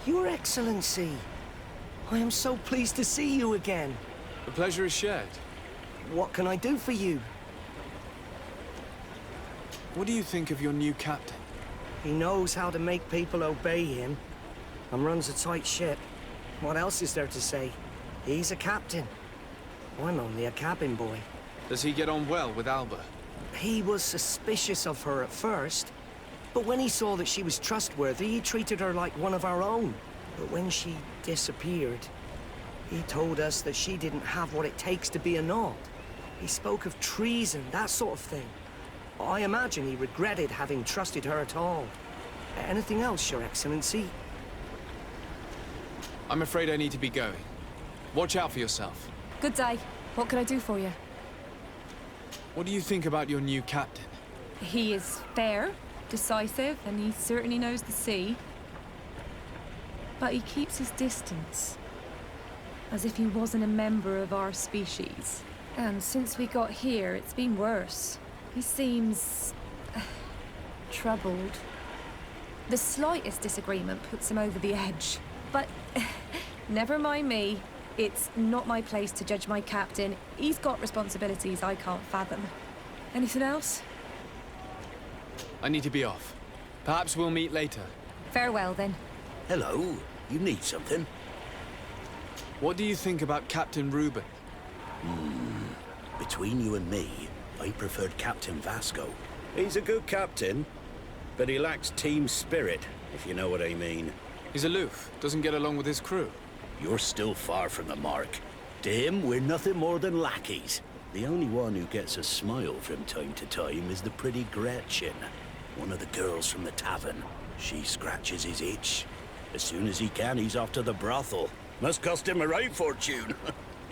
Your Excellency, I am so pleased to see you again. The pleasure is shared. What can I do for you? What do you think of your new captain? He knows how to make people obey him, and runs a tight ship. What else is there to say? He's a captain. I'm only a cabin boy. Does he get on well with Alba? He was suspicious of her at first, but when he saw that she was trustworthy, he treated her like one of our own. But when she disappeared, he told us that she didn't have what it takes to be a Nod. He spoke of treason, that sort of thing. I imagine he regretted having trusted her at all. Anything else, Your Excellency? I'm afraid I need to be going. Watch out for yourself. Good day. What can I do for you? What do you think about your new captain? He is fair, decisive, and he certainly knows the sea. But he keeps his distance. As if he wasn't a member of our species. And since we got here, it's been worse. He seems... troubled. The slightest disagreement puts him over the edge. But never mind me. It's not my place to judge my captain. He's got responsibilities I can't fathom. Anything else? I need to be off. Perhaps we'll meet later. Farewell, then. Hello. You need something? What do you think about Captain Reuben? Between you and me, I preferred Captain Vasco. He's a good captain, but he lacks team spirit, if you know what I mean. He's aloof, doesn't get along with his crew. You're still far from the mark. To him, we're nothing more than lackeys. The only one who gets a smile from time to time is the pretty Gretchen, one of the girls from the tavern. She scratches his itch. As soon as he can, he's off to the brothel. Must cost him a right fortune.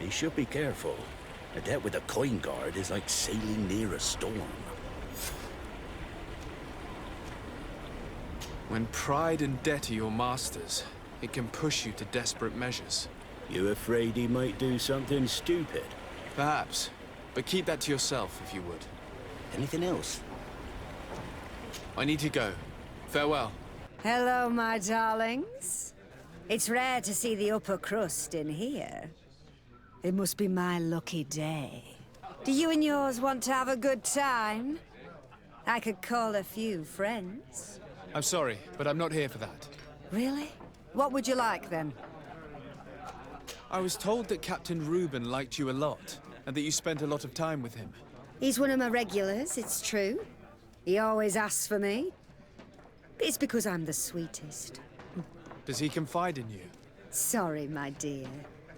He should be careful. A debt with a coin guard is like sailing near a storm. When pride and debt are your masters, it can push you to desperate measures. You afraid he might do something stupid? Perhaps, but keep that to yourself if you would. Anything else? I need to go. Farewell. Hello, my darlings. It's rare to see the upper crust in here. It must be my lucky day. Do you and yours want to have a good time? I could call a few friends. I'm sorry, but I'm not here for that. Really? What would you like, then? I was told that Captain Reuben liked you a lot, and that you spent a lot of time with him. He's one of my regulars, it's true. He always asks for me. It's because I'm the sweetest. Does he confide in you? Sorry, my dear.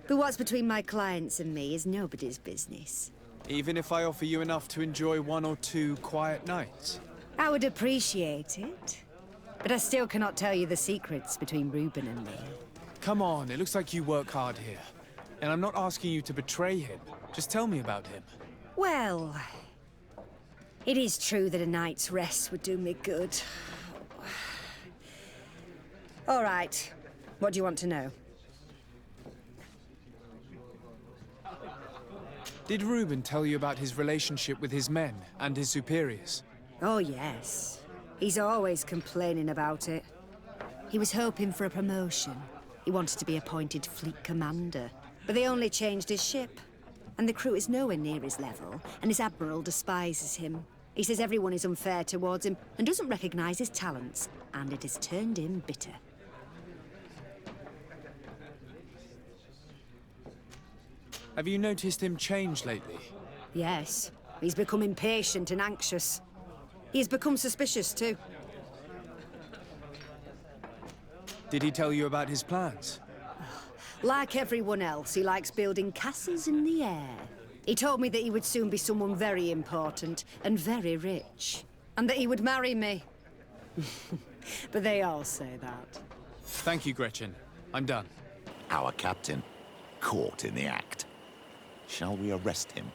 But what's between my clients and me is nobody's business. Even if I offer you enough to enjoy 1 or 2 quiet nights? I would appreciate it. But I still cannot tell you the secrets between Reuben and me. Come on, it looks like you work hard here. And I'm not asking you to betray him. Just tell me about him. Well, it is true that a night's rest would do me good. All right. What do you want to know? Did Reuben tell you about his relationship with his men and his superiors? Oh, yes. He's always complaining about it. He was hoping for a promotion. He wanted to be appointed fleet commander. But they only changed his ship. And the crew is nowhere near his level, and his admiral despises him. He says everyone is unfair towards him and doesn't recognize his talents, and it has turned him bitter. Have you noticed him change lately? Yes. He's become impatient and anxious. He's become suspicious, too. Did he tell you about his plans? Like everyone else, he likes building castles in the air. He told me that he would soon be someone very important and very rich. And that he would marry me. But they all say that. Thank you, Gretchen. I'm done. Our captain, caught in the act. Shall we arrest him?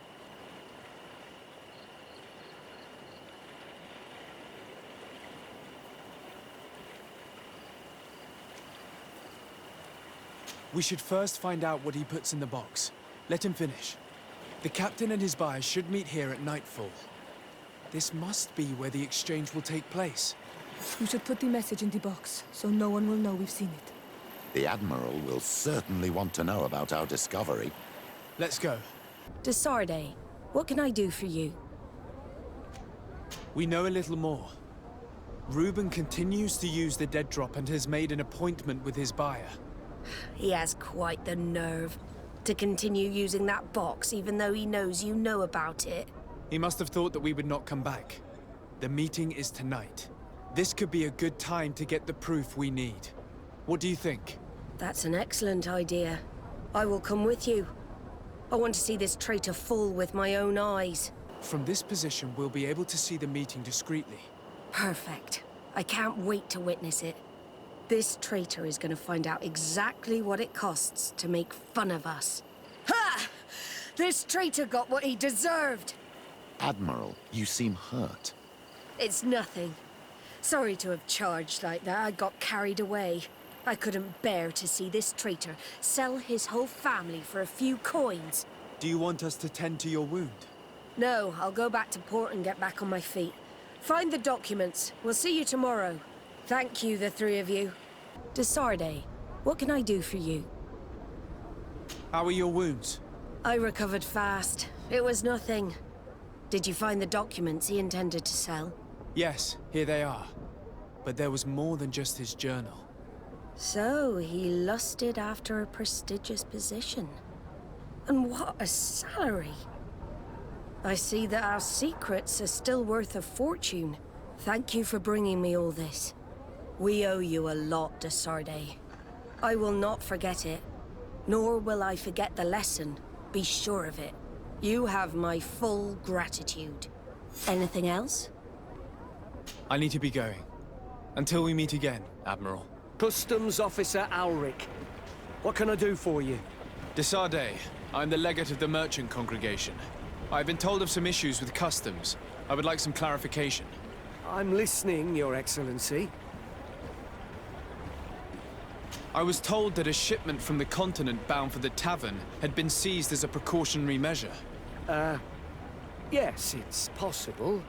We should first find out what he puts in the box. Let him finish. The captain and his buyers should meet here at nightfall. This must be where the exchange will take place. You should put the message in the box, so no one will know we've seen it. The Admiral will certainly want to know about our discovery. Let's go. Desarde, what can I do for you? We know a little more. Reuben continues to use the dead drop and has made an appointment with his buyer. He has quite the nerve to continue using that box even though he knows you know about it. He must have thought that we would not come back. The meeting is tonight. This could be a good time to get the proof we need. What do you think? That's an excellent idea. I will come with you. I want to see this traitor fall with my own eyes. From this position, we'll be able to see the meeting discreetly. Perfect. I can't wait to witness it. This traitor is going to find out exactly what it costs to make fun of us. Ha! This traitor got what he deserved. Admiral, you seem hurt. It's nothing. Sorry to have charged like that. I got carried away. I couldn't bear to see this traitor sell his whole family for a few coins. Do you want us to tend to your wound? No, I'll go back to port and get back on my feet. Find the documents. We'll see you tomorrow. Thank you, the three of you. Desarde, what can I do for you? How are your wounds? I recovered fast. It was nothing. Did you find the documents he intended to sell? Yes, here they are. But there was more than just his journal. So, he lusted after a prestigious position. And what a salary! I see that our secrets are still worth a fortune. Thank you for bringing me all this. We owe you a lot, Desarde. I will not forget it. Nor will I forget the lesson. Be sure of it. You have my full gratitude. Anything else? I need to be going. Until we meet again, Admiral. Customs Officer Alric. What can I do for you? Desarde, I'm the legate of the merchant congregation. I've been told of some issues with customs. I would like some clarification. I'm listening, Your Excellency. I was told that a shipment from the continent bound for the tavern had been seized as a precautionary measure. Yes, it's possible.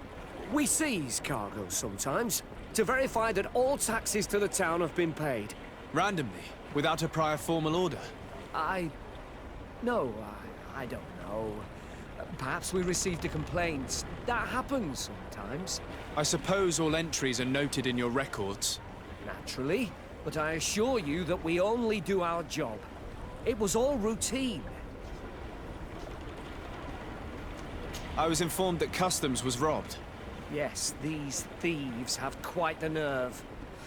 We seize cargo sometimes, to verify that all taxes to the town have been paid. Randomly, without a prior formal order. No, I don't know. Perhaps we received a complaint. That happens sometimes. I suppose all entries are noted in your records. Naturally, but I assure you that we only do our job. It was all routine. I was informed that customs was robbed. Yes, these thieves have quite the nerve.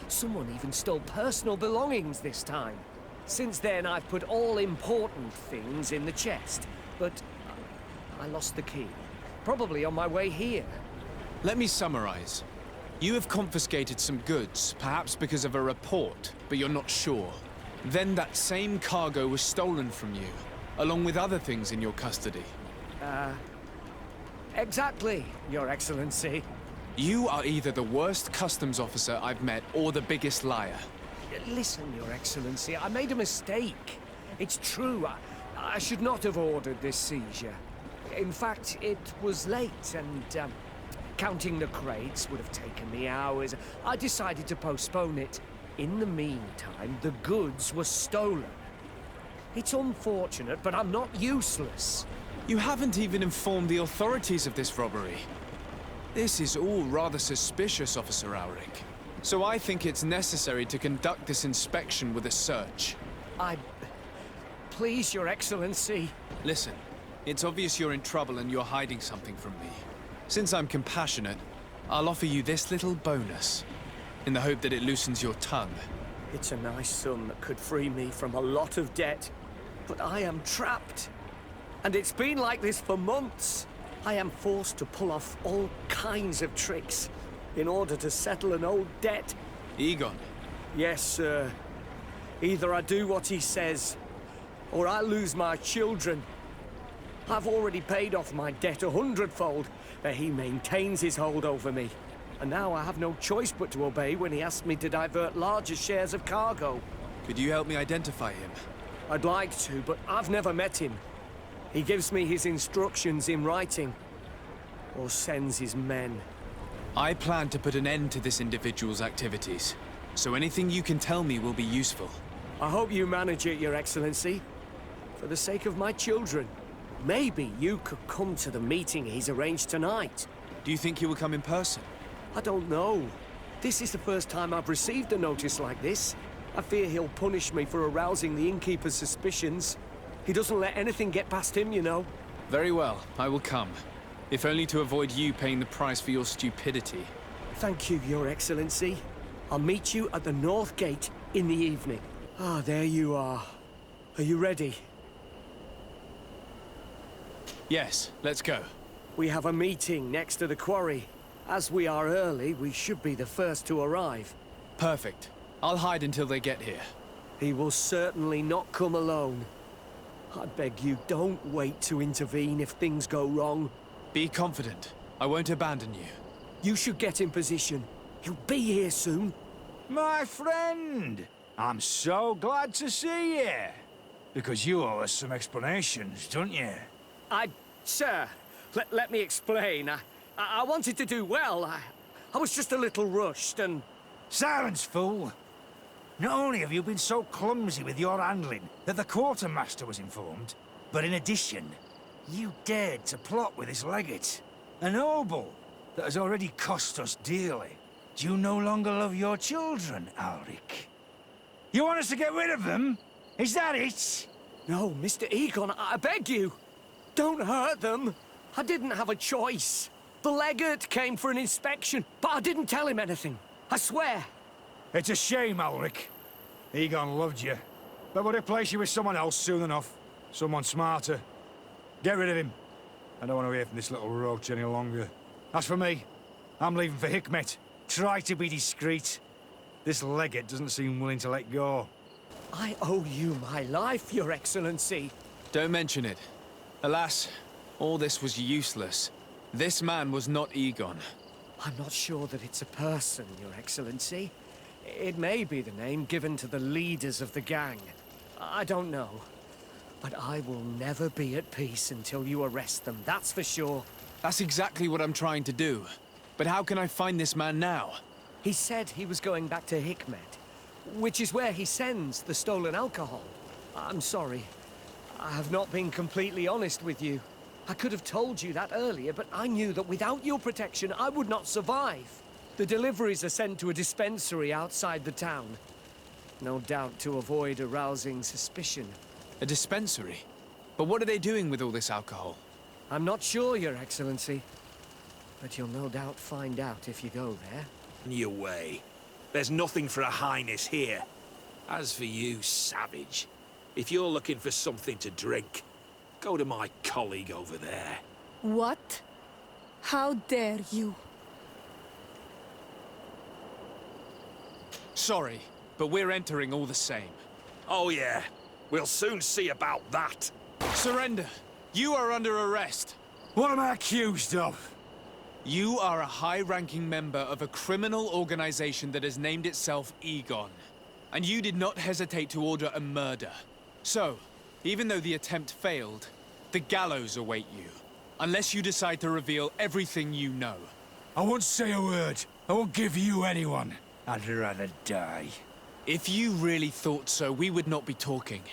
Someone even stole personal belongings this time. Since then, I've put all important things in the chest, but I lost the key. Probably on my way here. Let me summarize. You have confiscated some goods, perhaps because of a report, but you're not sure. Then that same cargo was stolen from you, along with other things in your custody. Exactly, Your Excellency. You are either the worst customs officer I've met or the biggest liar. Listen, Your Excellency, I made a mistake. It's true, I should not have ordered this seizure. In fact, it was late and, counting the crates would have taken me hours. I decided to postpone it. In the meantime, the goods were stolen. It's unfortunate, but I'm not useless. You haven't even informed the authorities of this robbery. This is all rather suspicious, Officer Auric. So I think it's necessary to conduct this inspection with a search. Please, Your Excellency. Listen, it's obvious you're in trouble and you're hiding something from me. Since I'm compassionate, I'll offer you this little bonus, in the hope that it loosens your tongue. It's a nice sum that could free me from a lot of debt, but I am trapped. And it's been like this for months. I am forced to pull off all kinds of tricks in order to settle an old debt. Egon. Yes, sir. Either I do what he says, or I lose my children. I've already paid off my debt 100-fold, but he maintains his hold over me. And now I have no choice but to obey when he asks me to divert larger shares of cargo. Could you help me identify him? I'd like to, but I've never met him. He gives me his instructions in writing, or sends his men. I plan to put an end to this individual's activities, so anything you can tell me will be useful. I hope you manage it, Your Excellency. For the sake of my children, maybe you could come to the meeting he's arranged tonight. Do you think he will come in person? I don't know. This is the first time I've received a notice like this. I fear he'll punish me for arousing the innkeeper's suspicions. He doesn't let anything get past him, you know. Very well, I will come. If only to avoid you paying the price for your stupidity. Thank you, Your Excellency. I'll meet you at the North Gate in the evening. Ah, there you are. Are you ready? Yes, let's go. We have a meeting next to the quarry. As we are early, we should be the first to arrive. Perfect. I'll hide until they get here. He will certainly not come alone. I beg you, don't wait to intervene if things go wrong. Be confident. I won't abandon you. You should get in position. He'll be here soon. My friend! I'm so glad to see you. Because you owe us some explanations, don't you? Sir, let me explain. I wanted to do well. I was just a little rushed and... Silence, fool! Not only have you been so clumsy with your handling that the quartermaster was informed, but in addition, you dared to plot with this legate. A noble that has already cost us dearly. Do you no longer love your children, Alric? You want us to get rid of them? Is that it? No, Mr. Egon, I beg you. Don't hurt them. I didn't have a choice. The legate came for an inspection, but I didn't tell him anything. I swear. It's a shame, Alric. Egon loved you, but would replace you with someone else soon enough. Someone smarter. Get rid of him. I don't want to hear from this little roach any longer. As for me, I'm leaving for Hikmet. Try to be discreet. This legate doesn't seem willing to let go. I owe you my life, Your Excellency. Don't mention it. Alas, all this was useless. This man was not Egon. I'm not sure that it's a person, Your Excellency. It may be the name given to the leaders of the gang. I don't know. But I will never be at peace until you arrest them, that's for sure. That's exactly what I'm trying to do. But how can I find this man now? He said he was going back to Hikmet, which is where he sends the stolen alcohol. I'm sorry. I have not been completely honest with you. I could have told you that earlier, but I knew that without your protection, I would not survive. The deliveries are sent to a dispensary outside the town. No doubt to avoid arousing suspicion. A dispensary? But what are they doing with all this alcohol? I'm not sure, Your Excellency. But you'll no doubt find out if you go there. Your way. There's nothing for a highness here. As for you, savage, if you're looking for something to drink, go to my colleague over there. What? How dare you? Sorry, but we're entering all the same. Oh yeah, we'll soon see about that. Surrender! You are under arrest! What am I accused of? You are a high-ranking member of a criminal organization that has named itself Egon. And you did not hesitate to order a murder. So, even though the attempt failed, the gallows await you. Unless you decide to reveal everything you know. I won't say a word. I won't give you anyone. I'd rather die. If you really thought so, we would not be talking.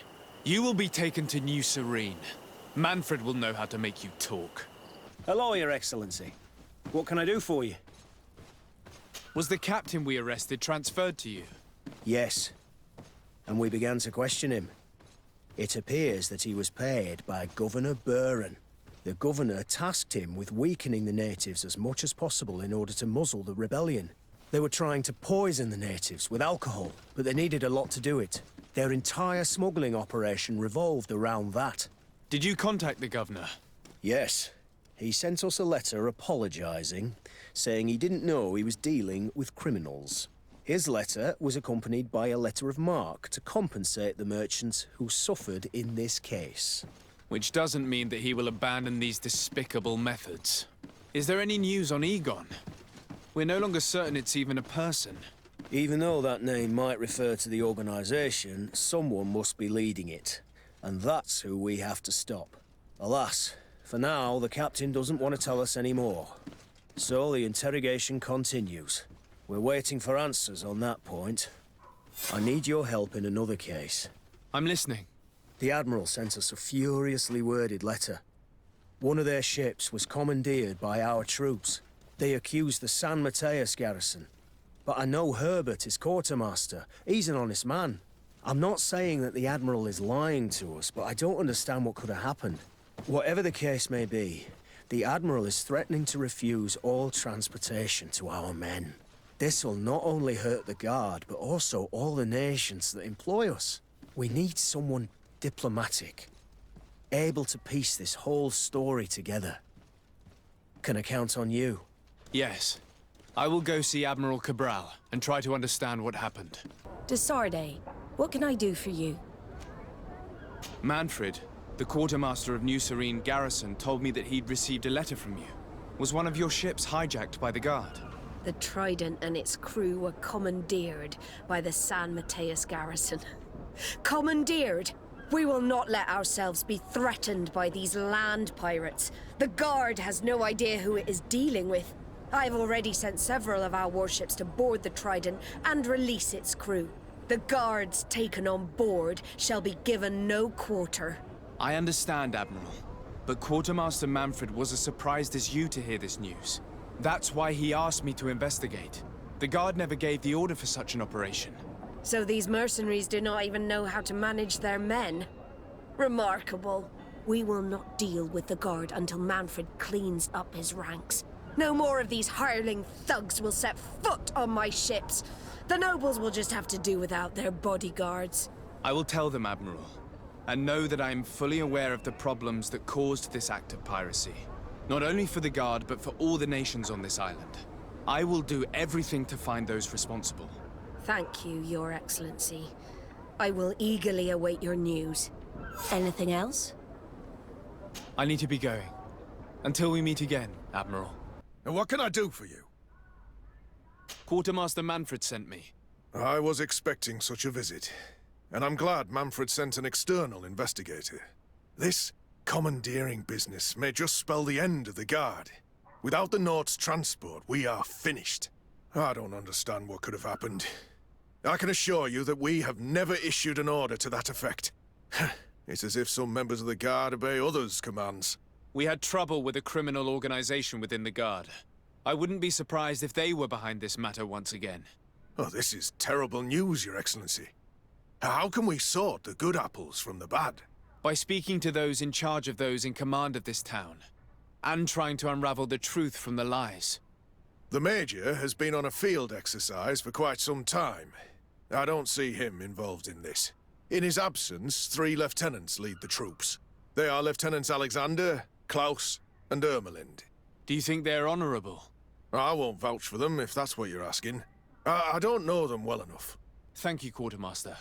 You will be taken to New Serene. Manfred will know how to make you talk. Hello, Your Excellency. What can I do for you? Was the captain we arrested transferred to you? Yes. And we began to question him. It appears that he was paid by Governor Buren. The governor tasked him with weakening the natives as much as possible in order to muzzle the rebellion. They were trying to poison the natives with alcohol, but they needed a lot to do it. Their entire smuggling operation revolved around that. Did you contact the governor? Yes. He sent us a letter apologizing, saying he didn't know he was dealing with criminals. His letter was accompanied by a letter of marque to compensate the merchants who suffered in this case. Which doesn't mean that he will abandon these despicable methods. Is there any news on Egon? We're no longer certain it's even a person. Even though that name might refer to the organization, someone must be leading it. And that's who we have to stop. Alas, for now, the captain doesn't want to tell us any more. So the interrogation continues. We're waiting for answers on that point. I need your help in another case. I'm listening. The Admiral sent us a furiously worded letter. One of their ships was commandeered by our troops. They accused the San Mateus garrison. But I know Herbert is quartermaster. He's an honest man. I'm not saying that the Admiral is lying to us, but I don't understand what could have happened. Whatever the case may be, the Admiral is threatening to refuse all transportation to our men. This will not only hurt the Guard, but also all the nations that employ us. We need someone diplomatic, able to piece this whole story together. Can I count on you? Yes. I will go see Admiral Cabral and try to understand what happened. Desarde, what can I do for you? Manfred, the quartermaster of New Serene Garrison, told me that he'd received a letter from you. Was one of your ships hijacked by the Guard? The Trident and its crew were commandeered by the San Mateus garrison. Commandeered! We will not let ourselves be threatened by these land pirates. The Guard has no idea who it is dealing with. I've already sent several of our warships to board the Trident and release its crew. The Guards taken on board shall be given no quarter. I understand, Admiral. But Quartermaster Manfred was as surprised as you to hear this news. That's why he asked me to investigate. The Guard never gave the order for such an operation. So these mercenaries do not even know how to manage their men? Remarkable. We will not deal with the Guard until Manfred cleans up his ranks. No more of these hireling thugs will set foot on my ships. The nobles will just have to do without their bodyguards. I will tell them, Admiral, and know that I am fully aware of the problems that caused this act of piracy. Not only for the Guard, but for all the nations on this island. I will do everything to find those responsible. Thank you, Your Excellency. I will eagerly await your news. Anything else? I need to be going. Until we meet again, Admiral. And what can I do for you? Quartermaster Manfred sent me. I was expecting such a visit, and I'm glad Manfred sent an external investigator. This commandeering business may just spell the end of the Guard. Without the Nord's transport, we are finished. I don't understand what could have happened. I can assure you that we have never issued an order to that effect. It's as if some members of the Guard obey others' commands. We had trouble with a criminal organization within the Guard. I wouldn't be surprised if they were behind this matter once again. Oh, this is terrible news, Your Excellency. How can we sort the good apples from the bad? By speaking to those in charge of those in command of this town, and trying to unravel the truth from the lies. The Major has been on a field exercise for quite some time. I don't see him involved in this. In his absence, 3 lieutenants lead the troops. They are Lieutenants Alexander, Klaus, and Ermelind. Do you think they're honorable? I won't vouch for them, if that's what you're asking. I don't know them well enough. Thank you, Quartermaster.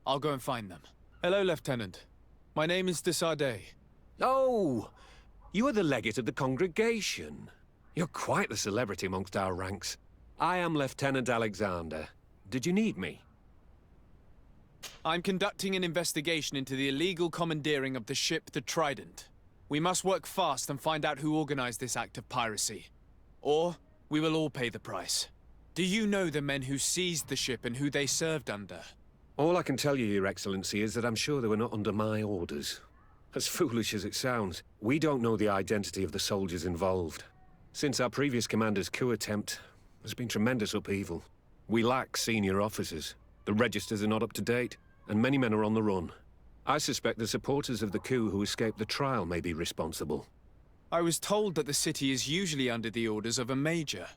I'll go and find them. Hello, Lieutenant. My name is Desarde. Oh, you are the legate of the congregation. You're quite the celebrity amongst our ranks. I am Lieutenant Alexander. Did you need me? I'm conducting an investigation into the illegal commandeering of the ship the Trident. We must work fast and find out who organized this act of piracy. Or we will all pay the price. Do you know the men who seized the ship and who they served under? All I can tell you, Your Excellency, is that I'm sure they were not under my orders. As foolish as it sounds, we don't know the identity of the soldiers involved. Since our previous commander's coup attempt, there's been tremendous upheaval. We lack senior officers. The registers are not up to date, and many men are on the run. I suspect the supporters of the coup who escaped the trial may be responsible. I was told that the city is usually under the orders of a major.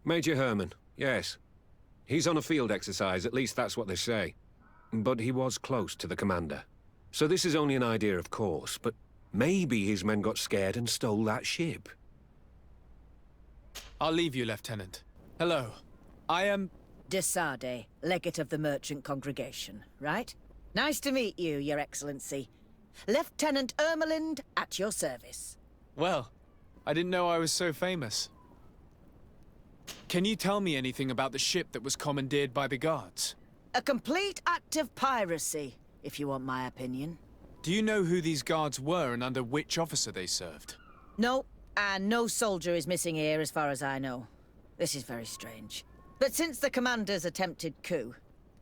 Major Herman, yes. He's on a field exercise, at least that's what they say. But he was close to the commander. So this is only an idea, of course, but maybe his men got scared and stole that ship. I'll leave you, Lieutenant. Hello. I am... Desarde, legate of the merchant congregation, right? Nice to meet you, Your Excellency. Lieutenant Ermelind, at your service. Well, I didn't know I was so famous. Can you tell me anything about the ship that was commandeered by the Guards? A complete act of piracy, if you want my opinion. Do you know who these Guards were and under which officer they served? No, and no soldier is missing here as far as I know. This is very strange. But since the commander's attempted coup,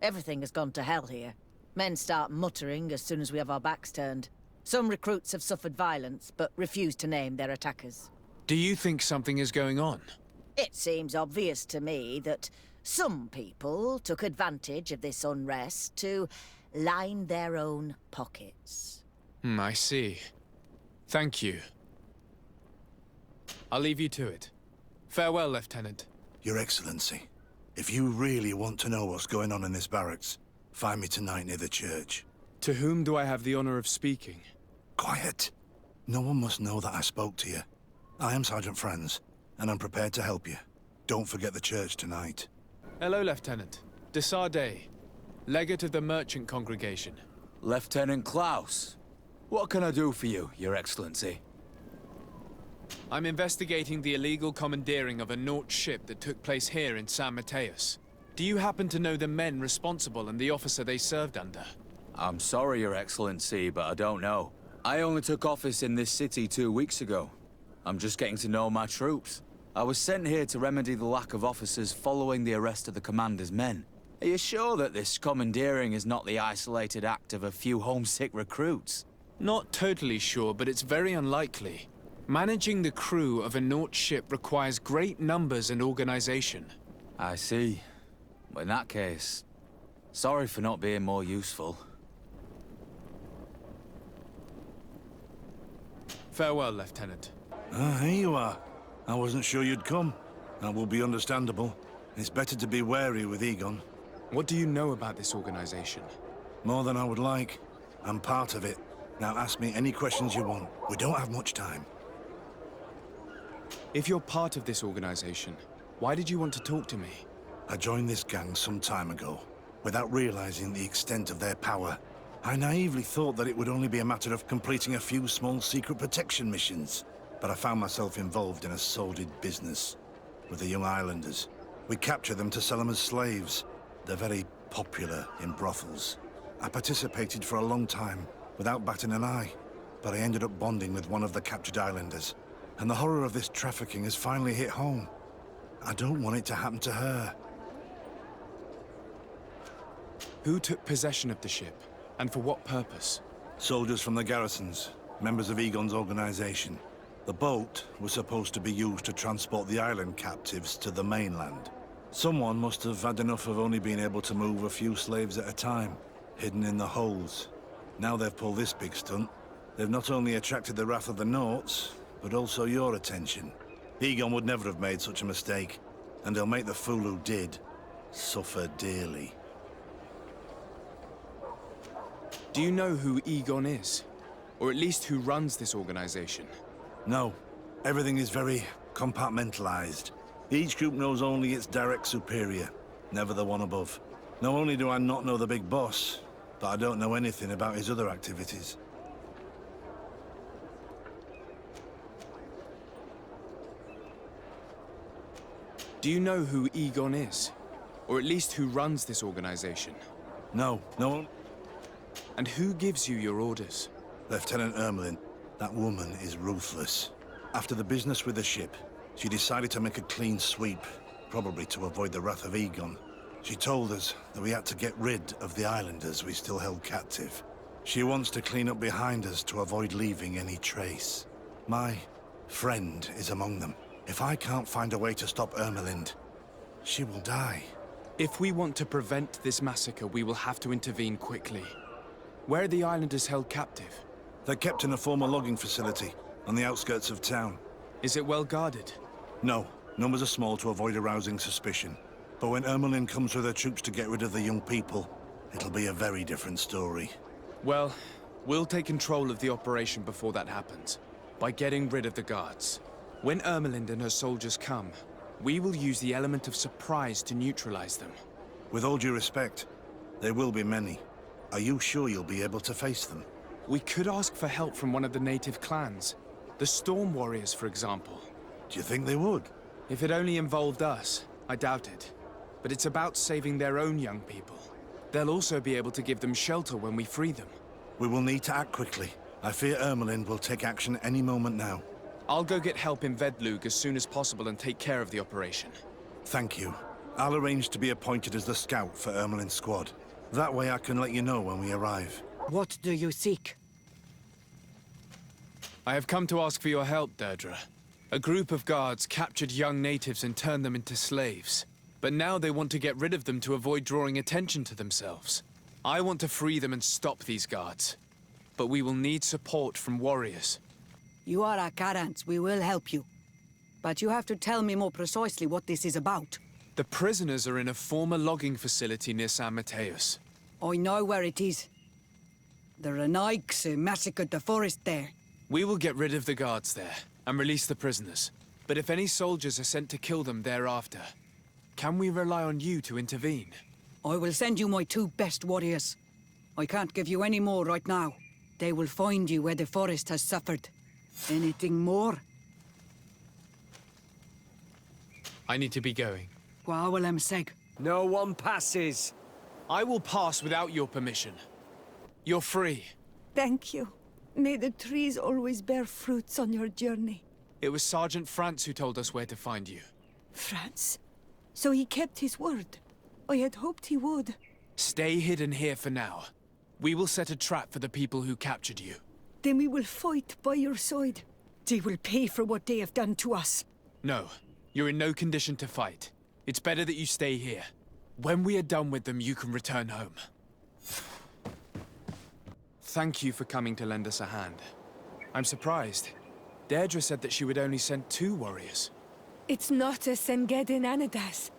Everything has gone to hell here. Men start muttering as soon as we have our backs turned. Some recruits have suffered violence, but refuse to name their attackers. Do you think something is going on? It seems obvious to me that some people took advantage of this unrest to line their own pockets. I see. Thank you. I'll leave you to it. Farewell, Lieutenant. Your Excellency, if you really want to know what's going on in this barracks, find me tonight near the church. To whom do I have the honor of speaking? Quiet. No one must know that I spoke to you. I am Sergeant Franz, and I'm prepared to help you. Don't forget the church tonight. Hello, Lieutenant. Desarde, legate of the merchant congregation. Lieutenant Klaus. What can I do for you, Your Excellency? I'm investigating the illegal commandeering of a Naut ship that took place here in San Mateus. Do you happen to know the men responsible and the officer they served under? I'm sorry, Your Excellency, but I don't know. I only took office in this city 2 weeks ago. I'm just getting to know my troops. I was sent here to remedy the lack of officers following the arrest of the commander's men. Are you sure that this commandeering is not the isolated act of a few homesick recruits? Not totally sure, but it's very unlikely. Managing the crew of a Naut ship requires great numbers and organization. I see. In that case, sorry for not being more useful. Farewell, Lieutenant. Here you are. I wasn't sure you'd come. That will be understandable. It's better to be wary with Egon. What do you know about this organization? More than I would like. I'm part of it. Now ask me any questions you want. We don't have much time. If you're part of this organization, why did you want to talk to me? I joined this gang some time ago, without realizing the extent of their power. I naively thought that it would only be a matter of completing a few small secret protection missions. But I found myself involved in a sordid business with the young islanders. We capture them to sell them as slaves. They're very popular in brothels. I participated for a long time, without batting an eye. But I ended up bonding with one of the captured islanders. And the horror of this trafficking has finally hit home. I don't want it to happen to her. Who took possession of the ship, and for what purpose? Soldiers from the garrisons, members of Egon's organization. The boat was supposed to be used to transport the island captives to the mainland. Someone must have had enough of only being able to move a few slaves at a time, hidden in the holds. Now they've pulled this big stunt. They've not only attracted the wrath of the Nauts, but also your attention. Egon would never have made such a mistake, and he'll make the fool who did suffer dearly. Do you know who Egon is? Or at least who runs this organization? No. Everything is very compartmentalized. Each group knows only its direct superior, never the one above. Not only do I not know the big boss, but I don't know anything about his other activities. Do you know who Egon is? Or at least who runs this organization? No, no one. And who gives you your orders? Lieutenant Ermelin. That woman is ruthless. After the business with the ship, she decided to make a clean sweep, probably to avoid the wrath of Egon. She told us that we had to get rid of the islanders we still held captive. She wants to clean up behind us to avoid leaving any trace. My friend is among them. If I can't find a way to stop Ermelind, she will die. If we want to prevent this massacre, we will have to intervene quickly. Where are the islanders held captive? They're kept in a former logging facility on the outskirts of town. Is it well guarded? No. Numbers are small to avoid arousing suspicion. But when Ermelin comes with her troops to get rid of the young people, it'll be a very different story. Well, we'll take control of the operation before that happens, by getting rid of the guards. When Ermelind and her soldiers come, we will use the element of surprise to neutralize them. With all due respect, there will be many. Are you sure you'll be able to face them? We could ask for help from one of the native clans. The Storm Warriors, for example. Do you think they would? If it only involved us, I doubt it. But it's about saving their own young people. They'll also be able to give them shelter when we free them. We will need to act quickly. I fear Ermelin will take action any moment now. I'll go get help in Vedlug as soon as possible and take care of the operation. Thank you. I'll arrange to be appointed as the scout for Ermelin's squad. That way I can let you know when we arrive. What do you seek? I have come to ask for your help, Deirdre. A group of guards captured young natives and turned them into slaves. But now they want to get rid of them to avoid drawing attention to themselves. I want to free them and stop these guards. But we will need support from warriors. You are a Karant. We will help you. But you have to tell me more precisely what this is about. The prisoners are in a former logging facility near San Mateus. I know where it is. The Renaiks massacred the forest there. We will get rid of the guards there and release the prisoners. But if any soldiers are sent to kill them thereafter, can we rely on you to intervene? I will send you my 2 best warriors. I can't give you any more right now. They will find you where the forest has suffered. Anything more? I need to be going. No one passes. I will pass without your permission. You're free. Thank you. May the trees always bear fruits on your journey. It was Sergeant Franz who told us where to find you. Franz? So he kept his word. I had hoped he would. Stay hidden here for now. We will set a trap for the people who captured you. Then we will fight by your side. They will pay for what they have done to us. No, you're in no condition to fight. It's better that you stay here. When we are done with them, you can return home. Thank you for coming to lend us a hand. I'm surprised. Deirdre said that she would only send 2 warriors. It's not a Sengedin Anadas.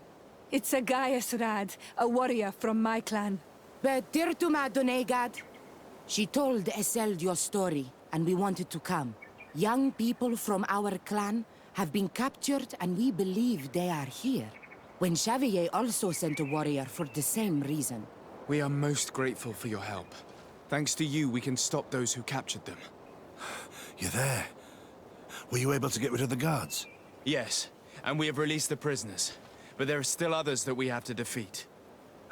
It's a Gaius Rad, a warrior from my clan. Betirtuma Donegad. She told Eseld your story, and we wanted to come. Young people from our clan have been captured, and we believe they are here. When Xavier also sent a warrior for the same reason. We are most grateful for your help. Thanks to you, we can stop those who captured them. You're there. Were you able to get rid of the guards? Yes, and we have released the prisoners. But there are still others that we have to defeat.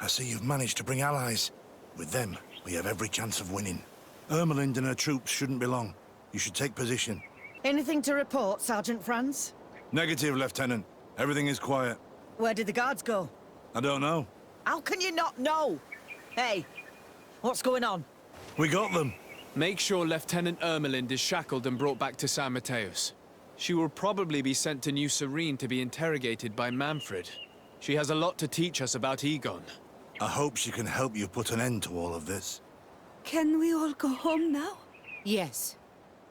I see you've managed to bring allies. With them, we have every chance of winning. Ermelin and her troops shouldn't be long. You should take position. Anything to report, Sergeant Franz? Negative, Lieutenant. Everything is quiet. Where did the guards go? I don't know. How can you not know? Hey, what's going on? We got them. Make sure Lieutenant Ermelind is shackled and brought back to San Mateus. She will probably be sent to New Serene to be interrogated by Manfred. She has a lot to teach us about Egon. I hope she can help you put an end to all of this. Can we all go home now? Yes.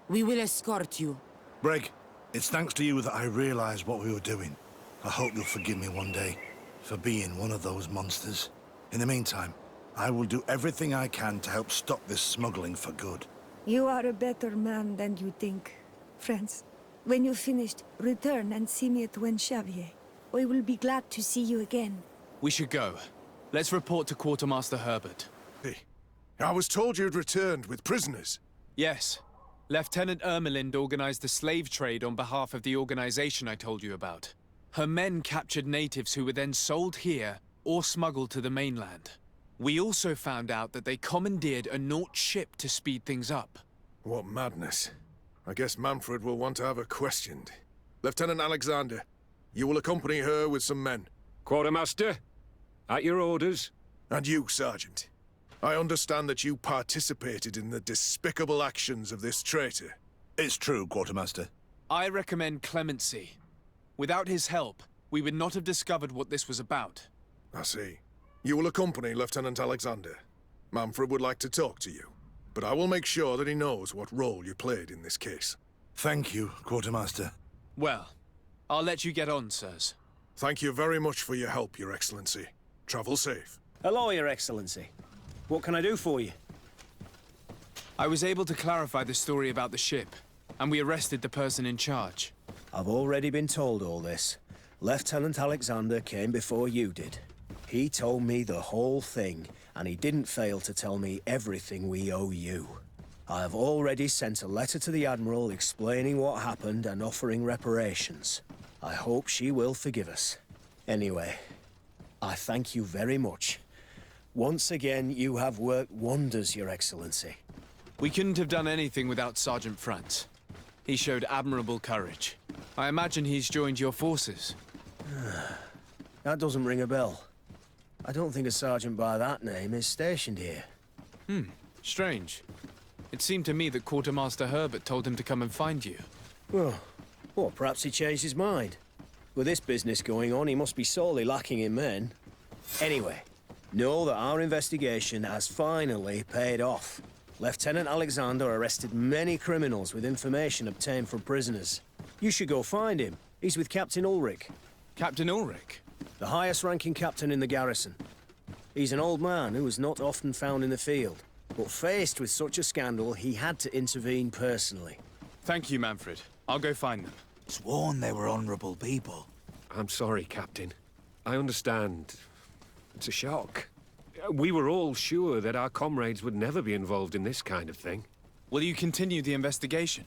We will escort you. Breg, it's thanks to you that I realized what we were doing. I hope you'll forgive me one day for being one of those monsters. In the meantime, I will do everything I can to help stop this smuggling for good. You are a better man than you think, Franz. When you're finished, return and see me at Xavier. I will be glad to see you again. We should go. Let's report to Quartermaster Herbert. Hey, I was told you'd returned with prisoners. Yes. Lieutenant Ermelind organized the slave trade on behalf of the organization I told you about. Her men captured natives who were then sold here or smuggled to the mainland. We also found out that they commandeered a Naut ship to speed things up. What madness. I guess Manfred will want to have her questioned. Lieutenant Alexander, you will accompany her with some men. Quartermaster, at your orders. And you, Sergeant. I understand that you participated in the despicable actions of this traitor. It's true, Quartermaster. I recommend clemency. Without his help, we would not have discovered what this was about. I see. You will accompany Lieutenant Alexander. Manfred would like to talk to you, but I will make sure that he knows what role you played in this case. Thank you, Quartermaster. Well, I'll let you get on, sirs. Thank you very much for your help, Your Excellency. Travel safe. Hello, Your Excellency. What can I do for you? I was able to clarify the story about the ship, and we arrested the person in charge. I've already been told all this. Lieutenant Alexander came before you did. He told me the whole thing, and he didn't fail to tell me everything we owe you. I have already sent a letter to the Admiral explaining what happened and offering reparations. I hope she will forgive us. Anyway, I thank you very much. Once again, you have worked wonders, Your Excellency. We couldn't have done anything without Sergeant Franz. He showed admirable courage. I imagine he's joined your forces. That doesn't ring a bell. I don't think a sergeant by that name is stationed here. Strange. It seemed to me that Quartermaster Herbert told him to come and find you. Well, perhaps he changed his mind. With this business going on, he must be sorely lacking in men. Anyway, know that our investigation has finally paid off. Lieutenant Alexander arrested many criminals with information obtained from prisoners. You should go find him. He's with Captain Ulrich. Captain Ulrich? The highest-ranking captain in the garrison. He's an old man who was not often found in the field, but faced with such a scandal, he had to intervene personally. Thank you, Manfred. I'll go find them. Sworn they were honorable people. I'm sorry, Captain. I understand. It's a shock. We were all sure that our comrades would never be involved in this kind of thing. Will you continue the investigation?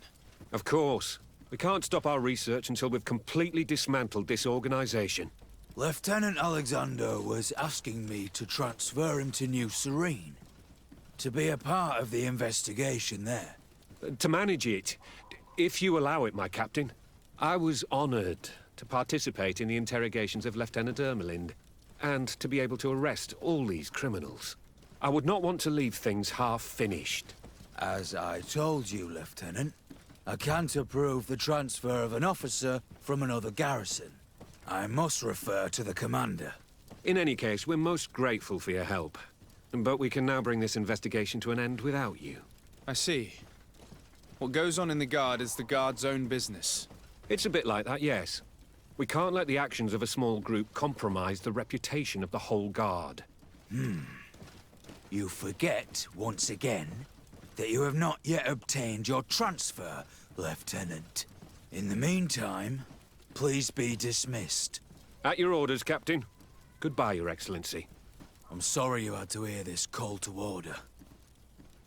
Of course. We can't stop our research until we've completely dismantled this organization. Lieutenant Alexander was asking me to transfer him to New Serene. To be a part of the investigation there. To manage it, if you allow it, my captain. I was honored to participate in the interrogations of Lieutenant Ermelind, and to be able to arrest all these criminals. I would not want to leave things half-finished. As I told you, Lieutenant, I can't approve the transfer of an officer from another garrison. I must refer to the commander. In any case, we're most grateful for your help. But we can now bring this investigation to an end without you. I see. What goes on in the Guard is the Guard's own business. It's a bit like that, yes. We can't let the actions of a small group compromise the reputation of the whole Guard. You forget, once again, that you have not yet obtained your transfer, Lieutenant. In the meantime, please be dismissed. At your orders, Captain. Goodbye, Your Excellency. I'm sorry you had to hear this call to order.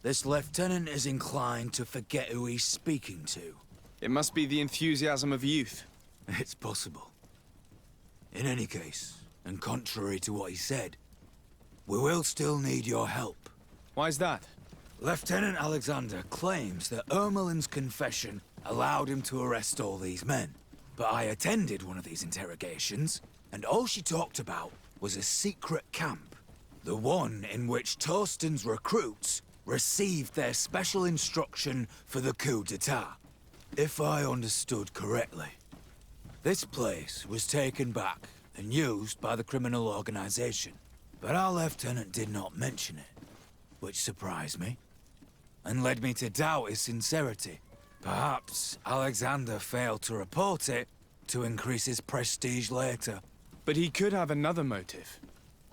This lieutenant is inclined to forget who he's speaking to. It must be the enthusiasm of youth. It's possible. In any case, and contrary to what he said, we will still need your help. Why's that? Lieutenant Alexander claims that Ermelin's confession allowed him to arrest all these men. But I attended one of these interrogations, and all she talked about was a secret camp. The one in which Torsten's recruits received their special instruction for the coup d'etat. If I understood correctly, this place was taken back and used by the criminal organization. But our lieutenant did not mention it, which surprised me, and led me to doubt his sincerity. Perhaps Alexander failed to report it to increase his prestige later. But he could have another motive.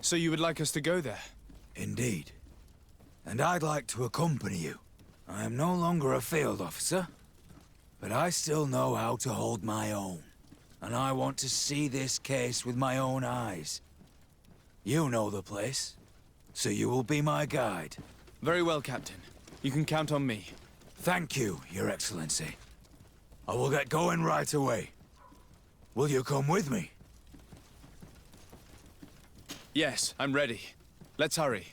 So you would like us to go there? Indeed. And I'd like to accompany you. I am no longer a field officer, but I still know how to hold my own. And I want to see this case with my own eyes. You know the place, so you will be my guide. Very well, Captain. You can count on me. Thank you, Your Excellency. I will get going right away. Will you come with me? Yes, I'm ready. Let's hurry.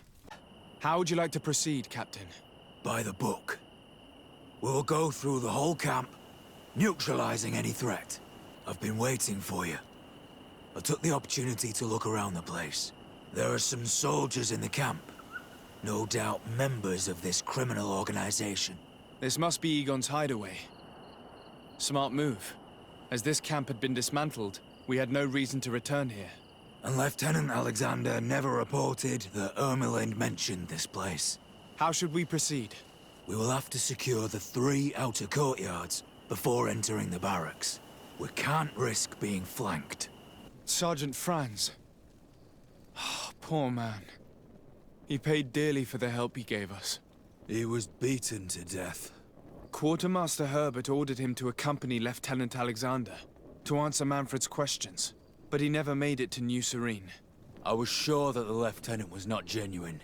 How would you like to proceed, Captain? By the book. We will go through the whole camp, neutralizing any threat. I've been waiting for you. I took the opportunity to look around the place. There are some soldiers in the camp. No doubt members of this criminal organization. This must be Egon's hideaway. Smart move. As this camp had been dismantled, we had no reason to return here. And Lieutenant Alexander never reported that Ermelind mentioned this place. How should we proceed? We will have to secure the 3 outer courtyards before entering the barracks. We can't risk being flanked. Sergeant Franz. Oh, poor man. He paid dearly for the help he gave us. He was beaten to death. Quartermaster Herbert ordered him to accompany Lieutenant Alexander to answer Manfred's questions, but he never made it to New Serene. I was sure that the lieutenant was not genuine.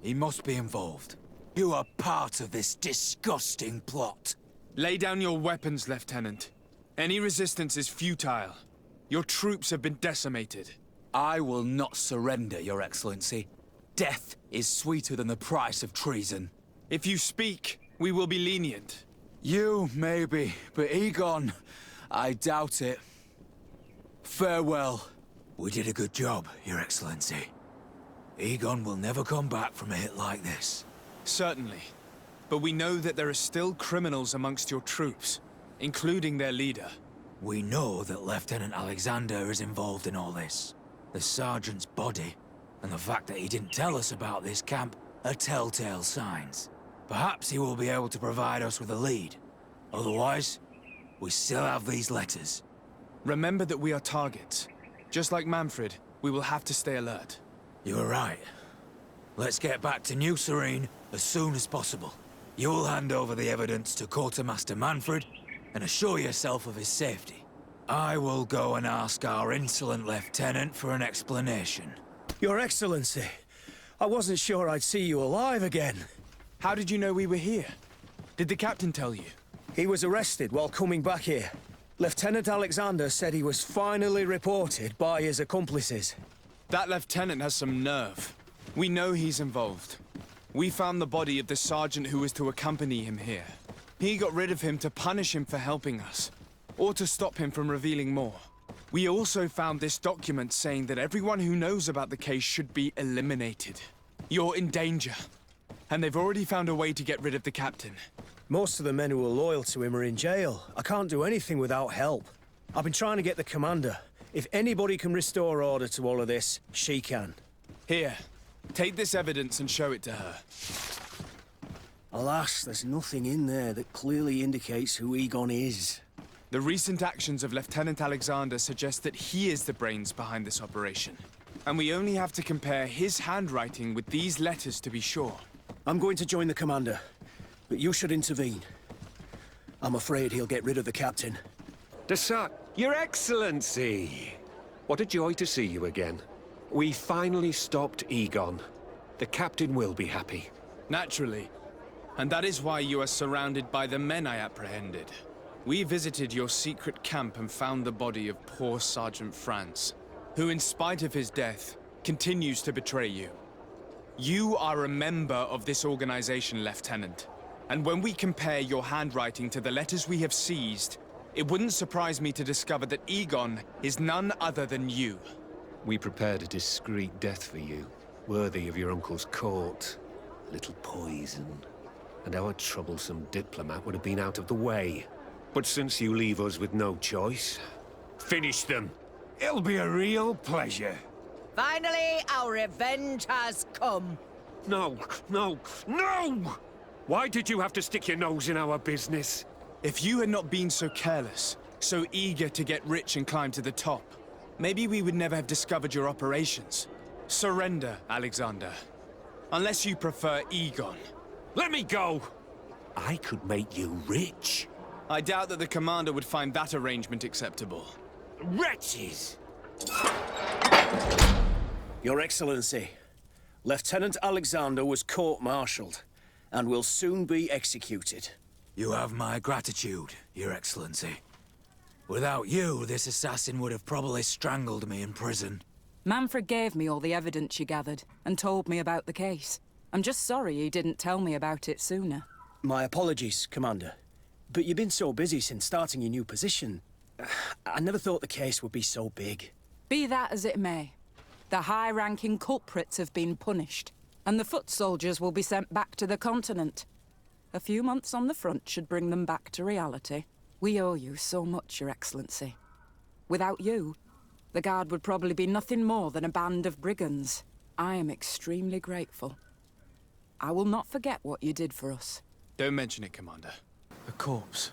He must be involved. You are part of this disgusting plot. Lay down your weapons, Lieutenant. Any resistance is futile. Your troops have been decimated. I will not surrender, Your Excellency. Death is sweeter than the price of treason. If you speak, we will be lenient. You, maybe, but Egon, I doubt it. Farewell. We did a good job, Your Excellency. Egon will never come back from a hit like this. Certainly. But we know that there are still criminals amongst your troops, including their leader. We know that Lieutenant Alexander is involved in all this. The sergeant's body, and the fact that he didn't tell us about this camp, are telltale signs. Perhaps he will be able to provide us with a lead. Otherwise, we still have these letters. Remember that we are targets. Just like Manfred, we will have to stay alert. You are right. Let's get back to New Serene as soon as possible. You'll hand over the evidence to Quartermaster Manfred and assure yourself of his safety. I will go and ask our insolent lieutenant for an explanation. Your Excellency, I wasn't sure I'd see you alive again. How did you know we were here? Did the captain tell you? He was arrested while coming back here. Lieutenant Alexander said he was finally reported by his accomplices. That lieutenant has some nerve. We know he's involved. We found the body of the sergeant who was to accompany him here. He got rid of him to punish him for helping us, or to stop him from revealing more. We also found this document saying that everyone who knows about the case should be eliminated. You're in danger, and they've already found a way to get rid of the captain. Most of the men who are loyal to him are in jail. I can't do anything without help. I've been trying to get the commander. If anybody can restore order to all of this, she can. Here, take this evidence and show it to her. Alas, there's nothing in there that clearly indicates who Egon is. The recent actions of Lieutenant Alexander suggest that he is the brains behind this operation. And we only have to compare his handwriting with these letters to be sure. I'm going to join the commander, but you should intervene. I'm afraid he'll get rid of the captain. Your Excellency! What a joy to see you again. We finally stopped Egon. The captain will be happy. Naturally. And that is why you are surrounded by the men I apprehended. We visited your secret camp and found the body of poor Sergeant Franz, who, in spite of his death, continues to betray you. You are a member of this organization, Lieutenant. And when we compare your handwriting to the letters we have seized, it wouldn't surprise me to discover that Egon is none other than you. We prepared a discreet death for you, worthy of your uncle's court. A little poison, and our troublesome diplomat would have been out of the way. But since you leave us with no choice, finish them. It'll be a real pleasure. Finally, our revenge has come. No! Why did you have to stick your nose in our business? If you had not been so careless, so eager to get rich and climb to the top, maybe we would never have discovered your operations. Surrender, Alexander. Unless you prefer Egon. Let me go! I could make you rich. I doubt that the commander would find that arrangement acceptable. Wretches! Your Excellency, Lieutenant Alexander was court-martialed and will soon be executed. You have my gratitude, Your Excellency. Without you, this assassin would have probably strangled me in prison. Manfred gave me all the evidence you gathered and told me about the case. I'm just sorry he didn't tell me about it sooner. My apologies, Commander. But you've been so busy since starting your new position. I never thought the case would be so big. Be that as it may, the high-ranking culprits have been punished, and the foot soldiers will be sent back to the continent. A few months on the front should bring them back to reality. We owe you so much, Your Excellency. Without you, the Guard would probably be nothing more than a band of brigands. I am extremely grateful. I will not forget what you did for us. Don't mention it, Commander. A corpse.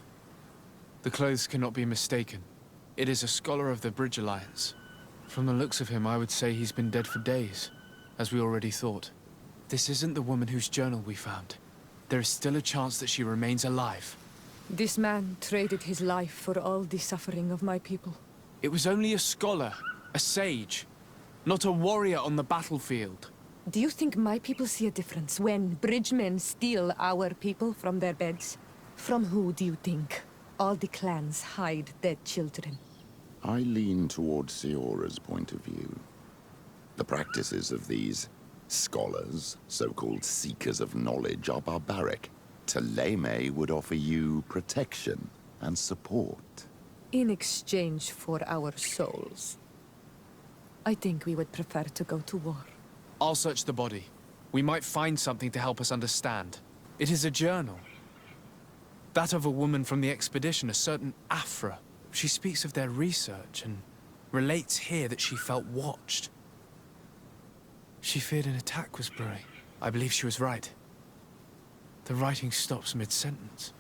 The clothes cannot be mistaken. It is a scholar of the Bridge Alliance. From the looks of him, I would say he's been dead for days, as we already thought. This isn't the woman whose journal we found. There is still a chance that she remains alive. This man traded his life for all the suffering of my people. It was only a scholar, a sage, not a warrior on the battlefield. Do you think my people see a difference when bridgemen steal our people from their beds? From who do you think all the clans hide dead children? I lean towards Siora's point of view. The practices of these scholars, so-called seekers of knowledge, are barbaric. Teleme would offer you protection and support. In exchange for our souls. I think we would prefer to go to war. I'll search the body. We might find something to help us understand. It is a journal. That of a woman from the expedition, a certain Afra. She speaks of their research and relates here that she felt watched. She feared an attack was brewing. I believe she was right. The writing stops mid-sentence.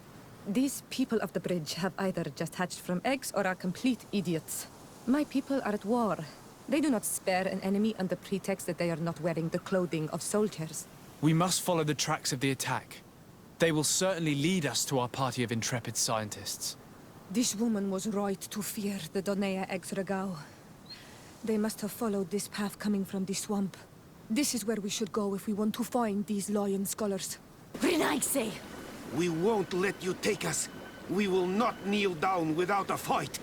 These people of the bridge have either just hatched from eggs or are complete idiots. My people are at war. They do not spare an enemy under pretext that they are not wearing the clothing of soldiers. We must follow the tracks of the attack. They will certainly lead us to our party of intrepid scientists. This woman was right to fear the Donea Exregao. They must have followed this path coming from the swamp. This is where we should go if we want to find these lion scholars. Renaigse! We won't let you take us. We will not kneel down without a fight.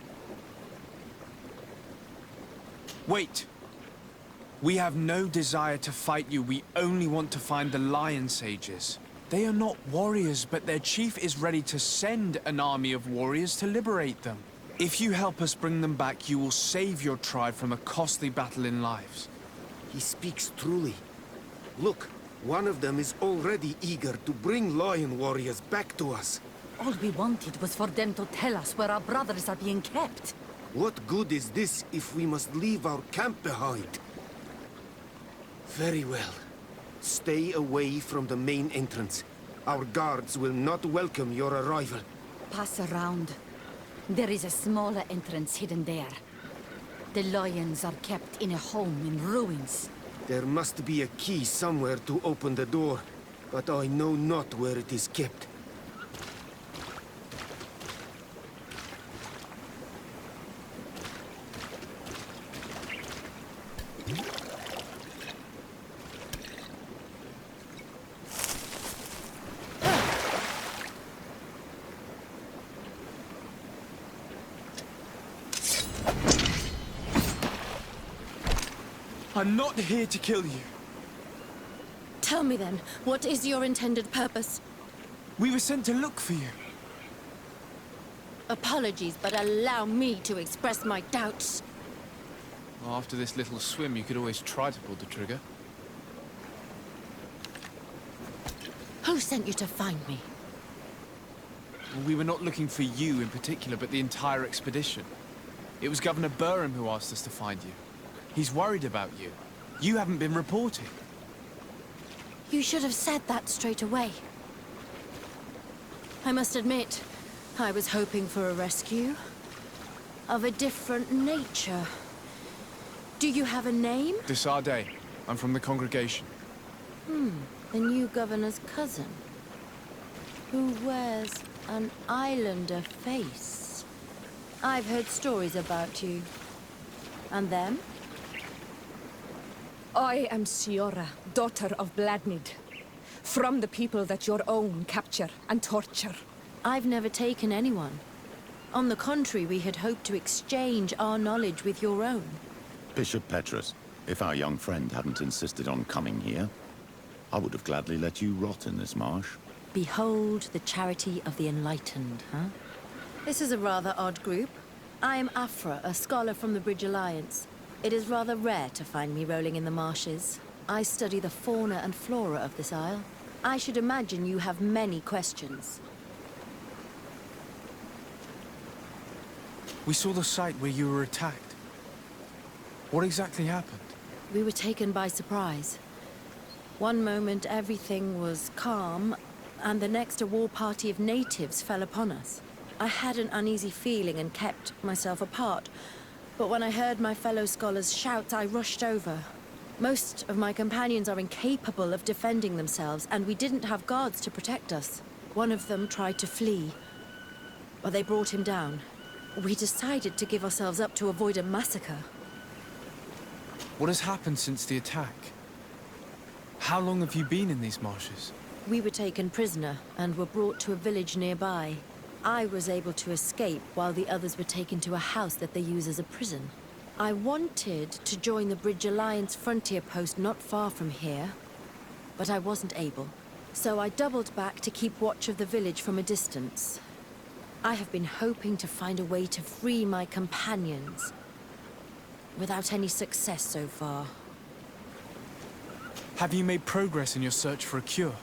Wait! We have no desire to fight you. We only want to find the lion sages. They are not warriors, but their chief is ready to send an army of warriors to liberate them. If you help us bring them back, you will save your tribe from a costly battle in lives. He speaks truly. Look, one of them is already eager to bring lion warriors back to us. All we wanted was for them to tell us where our brothers are being kept. What good is this if we must leave our camp behind? Very well. Stay away from the main entrance. Our guards will not welcome your arrival. Pass around. There is a smaller entrance hidden there. The lions are kept in a home in ruins. There must be a key somewhere to open the door, but I know not where it is kept. I'm not here to kill you. Tell me then, what is your intended purpose? We were sent to look for you. Apologies, but allow me to express my doubts. Well, after this little swim, you could always try to pull the trigger. Who sent you to find me? We were not looking for you in particular, but the entire expedition. It was Governor Burham who asked us to find you. He's worried about you. You haven't been reporting. You should have said that straight away. I must admit, I was hoping for a rescue. Of a different nature. Do you have a name? Desarde. I'm from the congregation. The new governor's cousin. Who wears an islander face. I've heard stories about you. And them? I am Siora, daughter of Bladnid. From the people that your own capture and torture. I've never taken anyone. On the contrary, we had hoped to exchange our knowledge with your own. Bishop Petrus, if our young friend hadn't insisted on coming here, I would have gladly let you rot in this marsh. Behold the charity of the enlightened, huh? This is a rather odd group. I am Afra, a scholar from the Bridge Alliance. It is rather rare to find me rolling in the marshes. I study the fauna and flora of this isle. I should imagine you have many questions. We saw the site where you were attacked. What exactly happened? We were taken by surprise. One moment everything was calm, and the next a war party of natives fell upon us. I had an uneasy feeling and kept myself apart. But when I heard my fellow scholars shout, I rushed over. Most of my companions are incapable of defending themselves, and we didn't have guards to protect us. One of them tried to flee, but they brought him down. We decided to give ourselves up to avoid a massacre. What has happened since the attack? How long have you been in these marshes? We were taken prisoner and were brought to a village nearby. I was able to escape while the others were taken to a house that they use as a prison. I wanted to join the Bridge Alliance frontier post not far from here, but I wasn't able. So I doubled back to keep watch of the village from a distance. I have been hoping to find a way to free my companions. without any success so far. Have you made progress in your search for a cure?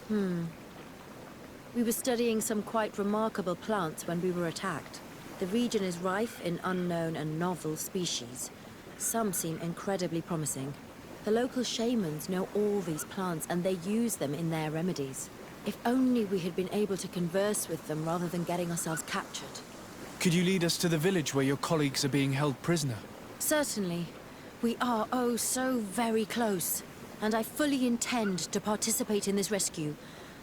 We were studying some quite remarkable plants when we were attacked. The region is rife in unknown and novel species. Some seem incredibly promising. The local shamans know all these plants and they use them in their remedies. If only we had been able to converse with them rather than getting ourselves captured. Could you lead us to the village where your colleagues are being held prisoner? Certainly. We are, oh, so very close. And I fully intend to participate in this rescue.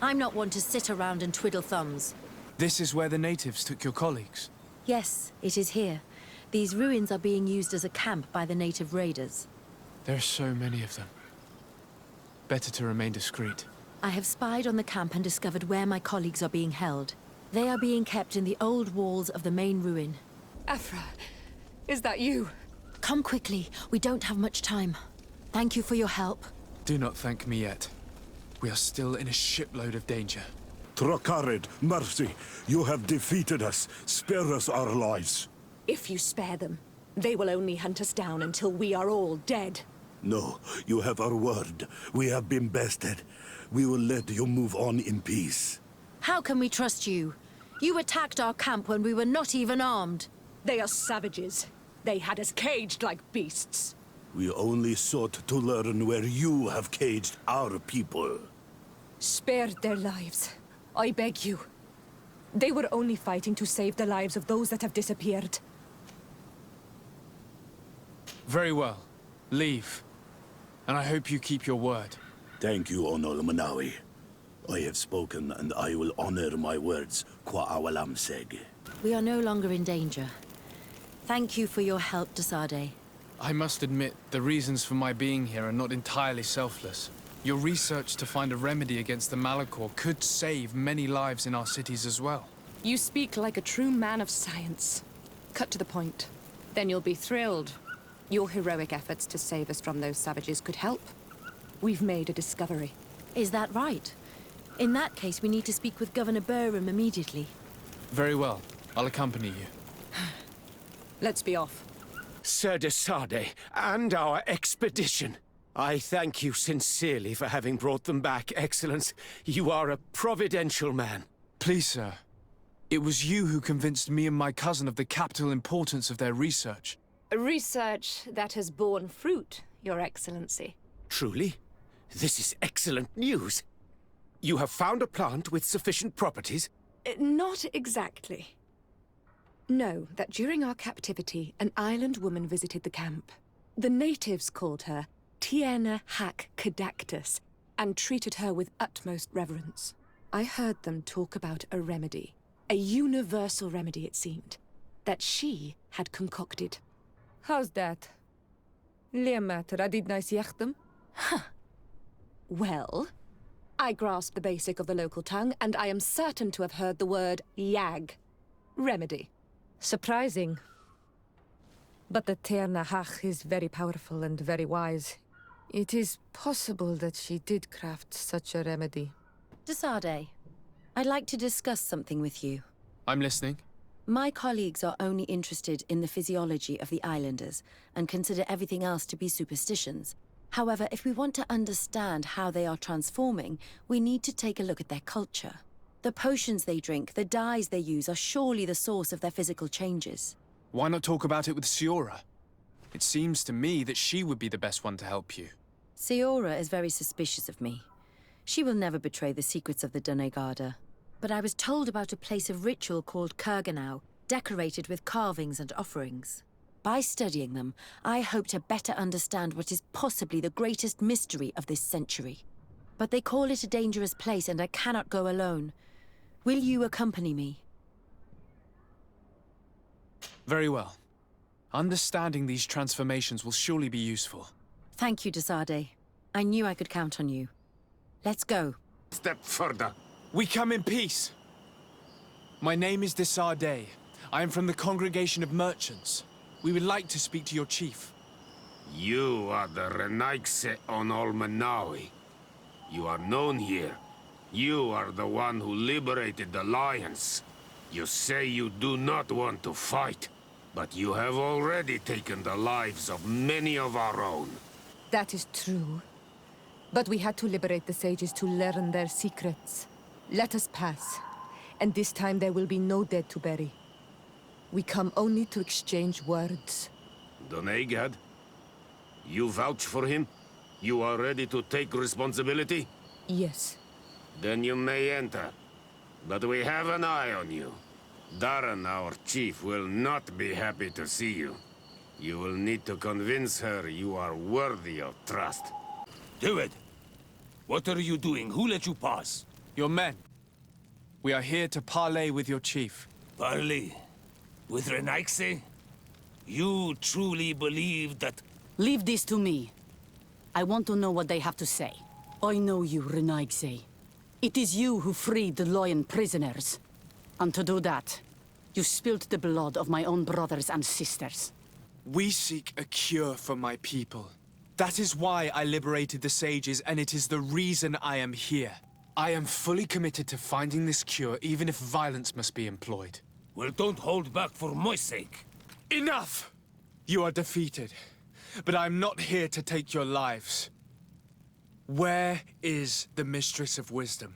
I'm not one to sit around and twiddle thumbs. This is where the natives took your colleagues? Yes, it is here. These ruins are being used as a camp by the native raiders. There are so many of them. Better to remain discreet. I have spied on the camp and discovered where my colleagues are being held. They are being kept in the old walls of the main ruin. Afra, is that you? Come quickly. We don't have much time. Thank you for your help. Do not thank me yet. We are still in a shipload of danger. Trakarid, mercy, you have defeated us. Spare us our lives. If you spare them, they will only hunt us down until we are all dead. No, you have our word. We have been bested. We will let you move on in peace. How can we trust you? You attacked our camp when we were not even armed. They are savages. They had us caged like beasts. We only sought to learn where you have caged our people. Spare their lives. I beg you. They were only fighting to save the lives of those that have disappeared. Very well. Leave. And I hope you keep your word. Thank you, Onol Manawi. I have spoken, and I will honor my words, qua awalam seg. We are no longer in danger. Thank you for your help, Desade. I must admit, the reasons for my being here are not entirely selfless. Your research to find a remedy against the Malachor could save many lives in our cities as well. You speak like a true man of science. Cut to the point. Then you'll be thrilled. Your heroic efforts to save us from those savages could help. We've made a discovery. Is that right? In that case, we need to speak with Governor Burham immediately. Very well. I'll accompany you. Let's be off. Sir Desade, and our expedition. I thank you sincerely for having brought them back, Excellence. You are a providential man. Please, sir. It was you who convinced me and my cousin of the capital importance of their research. Research that has borne fruit, Your Excellency. Truly? This is excellent news. You have found a plant with sufficient properties? Not exactly. Know that during our captivity, an island woman visited the camp. The natives called her Tierna Hac Cadactus and treated her with utmost reverence. I heard them talk about a remedy, a universal remedy it seemed, that she had concocted. How's that? Leamat radidnais yachtem? Huh. Well, I grasp the basic of the local tongue, and I am certain to have heard the word yag. Remedy. Surprising. But the Tierna Hach is very powerful and very wise. It is possible that she did craft such a remedy. Desade, I'd like to discuss something with you. I'm listening. My colleagues are only interested in the physiology of the islanders and consider everything else to be superstitions. However, if we want to understand how they are transforming, we need to take a look at their culture. The potions they drink, the dyes they use are surely the source of their physical changes. Why not talk about it with Siora? It seems to me that she would be the best one to help you. Siora is very suspicious of me. She will never betray the secrets of the Doneigada. But I was told about a place of ritual called Kurganau, decorated with carvings and offerings. By studying them, I hope to better understand what is possibly the greatest mystery of this century. But they call it a dangerous place and I cannot go alone. Will you accompany me? Very well. Understanding these transformations will surely be useful. Thank you, Desade. I knew I could count on you. Let's go. Step further. We come in peace. My name is Desade. I am from the Congregation of Merchants. We would like to speak to your chief. You are the Renaigse Onol Manawi. You are known here. You are the one who liberated the Lions. You say you do not want to fight. But you have already taken the lives of many of our own. That is true. But we had to liberate the sages to learn their secrets. Let us pass. And this time there will be no dead to bury. We come only to exchange words. Donegad? You vouch for him? You are ready to take responsibility? Yes. Then you may enter. But we have an eye on you. Darren, our chief, will not be happy to see you. You will need to convince her you are worthy of trust. Do it! What are you doing? Who let you pass? Your men. We are here to parley with your chief. Parley? With Renaigse? You truly believe that... Leave this to me. I want to know what they have to say. I know you, Renaigse. It is you who freed the Loyan prisoners. And to do that, you spilled the blood of my own brothers and sisters. We seek a cure for my people. That is why I liberated the sages, and it is the reason I am here. I am fully committed to finding this cure, even if violence must be employed. Well, don't hold back for my sake. Enough! You are defeated, but I'm not here to take your lives. Where is the Mistress of Wisdom?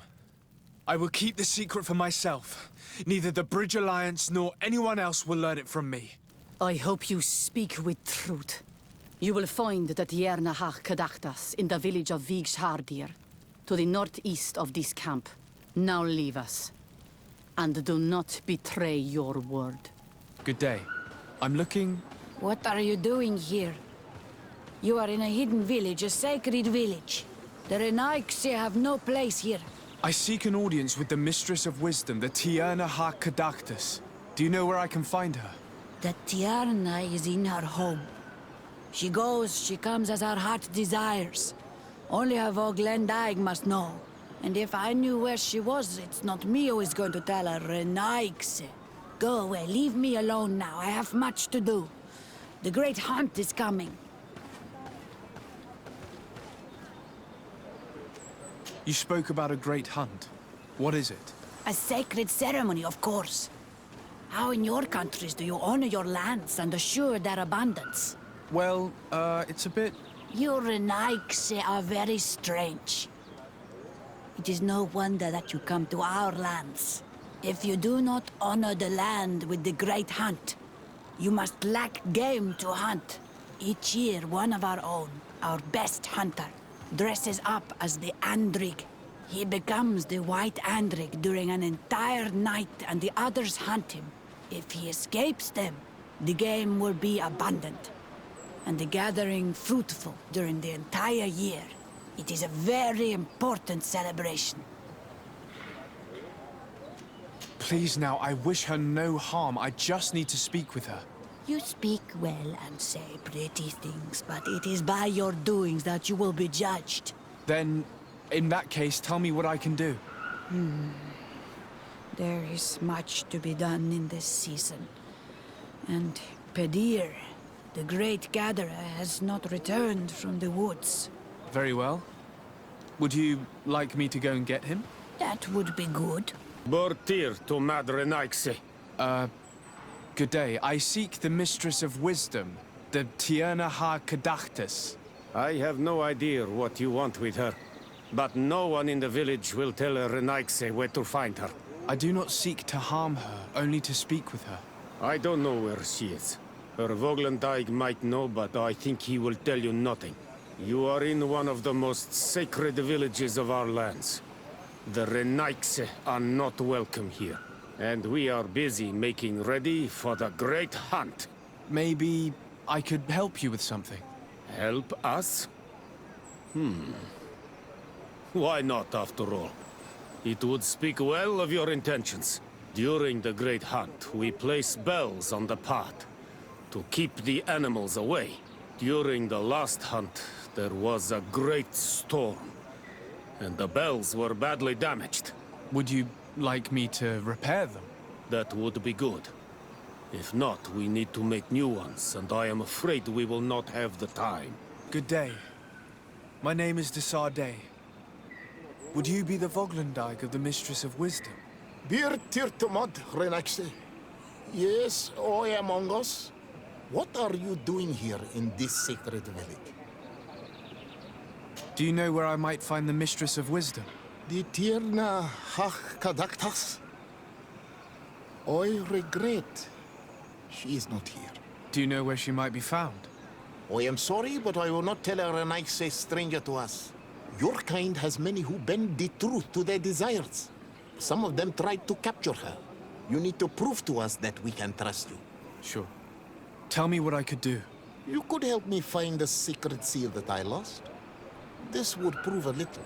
I will keep the secret for myself. Neither the Bridge Alliance nor anyone else will learn it from me. I hope you speak with truth. You will find the Tierna Hach Kadachtas in the village of Vigshardir, to the northeast of this camp. Now leave us. And do not betray your word. Good day. I'm looking... What are you doing here? You are in a hidden village, a sacred village. The Renaigse have no place here. I seek an audience with the Mistress of Wisdom, the Tierna Hach Kadachtas. Do you know where I can find her? The Tierna is in her home. She goes, she comes as her heart desires. Only her Voglendaig must know. And if I knew where she was, it's not me who is going to tell her, Renaigse. Go away, leave me alone now. I have much to do. The great hunt is coming. You spoke about a great hunt. What is it? A sacred ceremony, of course. How in your countries do you honor your lands and assure their abundance? Well, it's a bit... You Renaigse are very strange. It is no wonder that you come to our lands. If you do not honor the land with the great hunt, you must lack game to hunt. Each year, one of our own, our best hunter, dresses up as the Andrig. He becomes the White Andrig during an entire night, and the others hunt him. If he escapes them, the game will be abundant, and the gathering fruitful during the entire year. It is a very important celebration. Please now, I wish her no harm. I just need to speak with her. You speak well and say pretty things, but it is by your doings that you will be judged. Then, in that case, tell me what I can do. There is much to be done in this season. And Pedir, the great gatherer, has not returned from the woods. Very well. Would you like me to go and get him? That would be good. Bortir to Mad Renaigse. Good day. I seek the Mistress of Wisdom, the Tierna Ha Kadachtas. I have no idea what you want with her, but no one in the village will tell Renaigse where to find her. I do not seek to harm her, only to speak with her. I don't know where she is. Her Voglendaig might know, but I think he will tell you nothing. You are in one of the most sacred villages of our lands. The Renaigse are not welcome here. And we are busy making ready for the great hunt. Maybe I could help you with something. Help us? Why not, after all? It would speak well of your intentions. During the great hunt, we place bells on the path to keep the animals away. During the last hunt, there was a great storm, and the bells were badly damaged. Would you like me to repair them? That would be good. If not, we need to make new ones, and I am afraid we will not have the time. Good day. My name is Desardet. Would you be the Voglendaig of the Mistress of Wisdom? Bir tirtumad, Renaigse. Yes, I among us. What are you doing here in this sacred village? Do you know where I might find the Mistress of Wisdom? The Tierna Hach Kadaktas? I regret she is not here. Do you know where she might be found? I am sorry, but I will not tell her an a stranger to us. Your kind has many who bend the truth to their desires. Some of them tried to capture her. You need to prove to us that we can trust you. Sure. Tell me what I could do. You could help me find the secret seal that I lost. This would prove a little.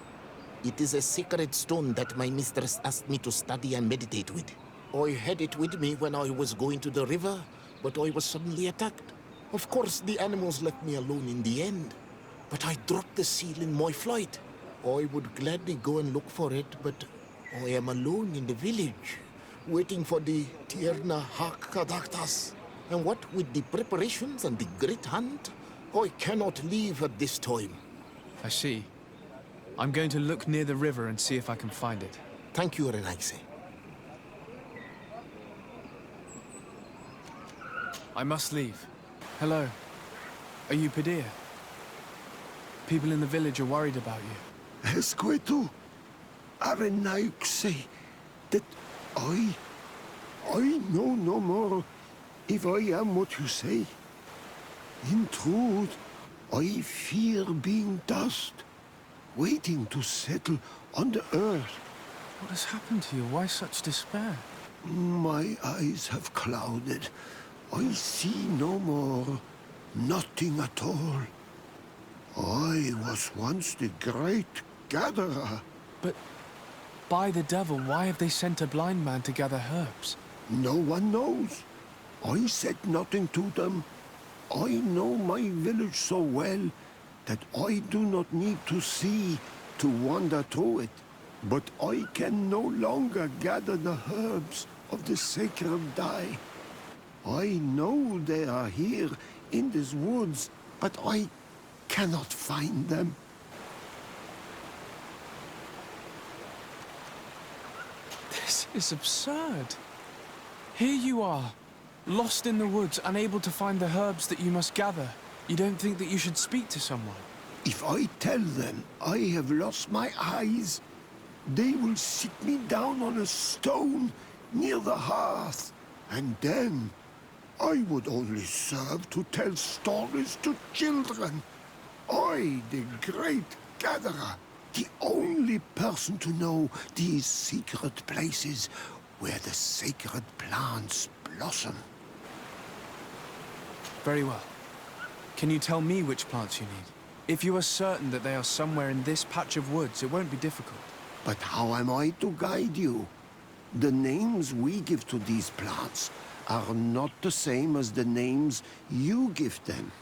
It is a sacred stone that my mistress asked me to study and meditate with. I had it with me when I was going to the river, but I was suddenly attacked. Of course, the animals left me alone in the end. But I dropped the seal in my flight. I would gladly go and look for it, but I am alone in the village, waiting for the Tierna Hakadaktas. And what with the preparations and the great hunt, I cannot leave at this time. I see. I'm going to look near the river and see if I can find it. Thank you, Renaise. I must leave. Hello. Are you Padilla? People in the village are worried about you. Esqueto, Arenaik say that I know no more if I am what you say. In truth, I fear being dust, waiting to settle on the earth. What has happened to you? Why such despair? My eyes have clouded. I see no more, nothing at all. I was once the great gatherer. But by the devil, why have they sent a blind man to gather herbs? No one knows. I said nothing to them. I know my village so well that I do not need to see to wander through it. But I can no longer gather the herbs of the sacred dye. I know they are here in these woods, but I cannot find them. This is absurd. Here you are, lost in the woods, unable to find the herbs that you must gather. You don't think that you should speak to someone? If I tell them I have lost my eyes, they will sit me down on a stone near the hearth, and then I would only serve to tell stories to children. I, the great gatherer, the only person to know these secret places where the sacred plants blossom. Very well. Can you tell me which plants you need? If you are certain that they are somewhere in this patch of woods, it won't be difficult. But how am I to guide you? The names we give to these plants are not the same as the names you give them.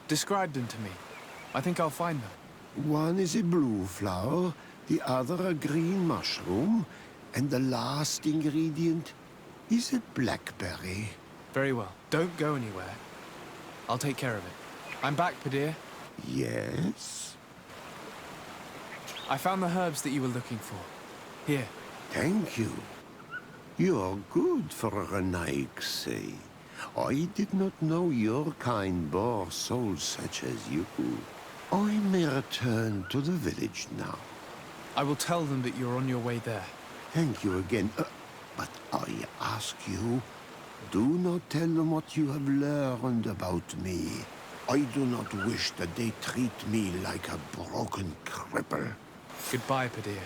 Describe them to me. I think I'll find them. One is a blue flower, the other a green mushroom, and the last ingredient is a blackberry. Very well. Don't go anywhere. I'll take care of it. I'm back, Padilla. Yes? I found the herbs that you were looking for. Here. Thank you. You're good for a Naix. I did not know your kind bore souls such as you. I may return to the village now. I will tell them that you're on your way there. Thank you again. But I ask you, do not tell them what you have learned about me. I do not wish that they treat me like a broken cripple. Goodbye, Padilla.